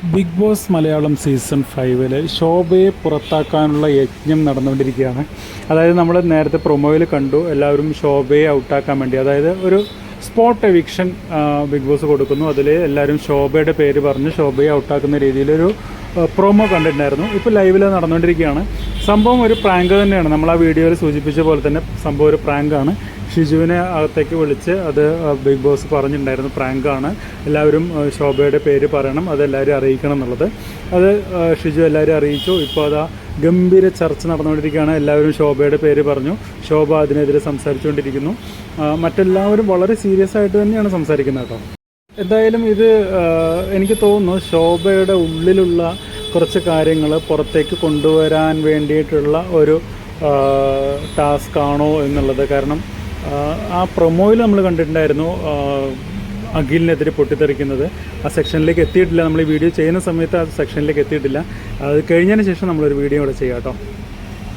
Big boss Malayalam season 5-ൽ ശോഭയെ പുറത്താക്കാനുള്ള യജ്ഞം നടന്നുകൊണ്ടിരിക്കുകയാണ്. അതായത് നമ്മൾ നേരത്തെ പ്രൊമോയിൽ കണ്ടു, എല്ലാവരും ശോഭയെ ഔട്ടാക്കാൻ വേണ്ടി, അതായത് ഒരു സ്പോട്ട് എവിക്ഷൻ ബിഗ് ബോസ് കൊടുക്കുന്നു. അതിൽ എല്ലാവരും ശോഭയുടെ പേര് പറഞ്ഞ് ശോഭയെ ഔട്ടാക്കുന്ന രീതിയിലൊരു പ്രൊമോ കണ്ടിട്ടുണ്ടായിരുന്നു. ഇപ്പോൾ ലൈവിൽ നടന്നുകൊണ്ടിരിക്കുകയാണ്. സംഭവം ഒരു പ്രാങ്ക് തന്നെയാണ്. നമ്മൾ ആ വീഡിയോയിൽ സൂചിപ്പിച്ച പോലെ തന്നെ സംഭവം ഒരു പ്രാങ്കാണ്. ഷിജുവിനെ അകത്തേക്ക് വിളിച്ച് അത് ബിഗ് ബോസ് പറഞ്ഞിട്ടുണ്ടായിരുന്നു, പ്രാങ്കാണ്, എല്ലാവരും ശോഭയുടെ പേര് പറയണം, അതെല്ലാവരും അറിയിക്കണം എന്നുള്ളത്. അത് ഷിജു എല്ലാവരും അറിയിച്ചു. ഇപ്പോൾ അതാ ഗംഭീര ചർച്ച നടന്നുകൊണ്ടിരിക്കുകയാണ്. എല്ലാവരും ശോഭയുടെ പേര് പറഞ്ഞു. ശോഭ അതിനെതിരെ സംസാരിച്ചുകൊണ്ടിരിക്കുന്നു. മറ്റെല്ലാവരും വളരെ സീരിയസ് ആയിട്ട് തന്നെയാണ് സംസാരിക്കുന്നത് കേട്ടോ. എന്തായാലും ഇത് എനിക്ക് തോന്നുന്നു ശോഭയുടെ ഉള്ളിലുള്ള കുറച്ച് കാര്യങ്ങൾ പുറത്തേക്ക് കൊണ്ടുവരാൻ വേണ്ടിയിട്ടുള്ള ഒരു ടാസ്ക് ആണോ എന്നുള്ളത്. കാരണം ആ പ്രൊമോയിൽ നമ്മൾ കണ്ടിട്ടുണ്ടായിരുന്നു അഖിലിനെതിരെ പൊട്ടിത്തെറിക്കുന്നത്. ആ സെക്ഷനിലേക്ക് എത്തിയിട്ടില്ല. നമ്മൾ ഈ വീഡിയോ ചെയ്യുന്ന സമയത്ത് ആ സെക്ഷനിലേക്ക് എത്തിയിട്ടില്ല. അത് കഴിഞ്ഞതിന് ശേഷം നമ്മളൊരു വീഡിയോ ഇവിടെ ചെയ്യാം കേട്ടോ.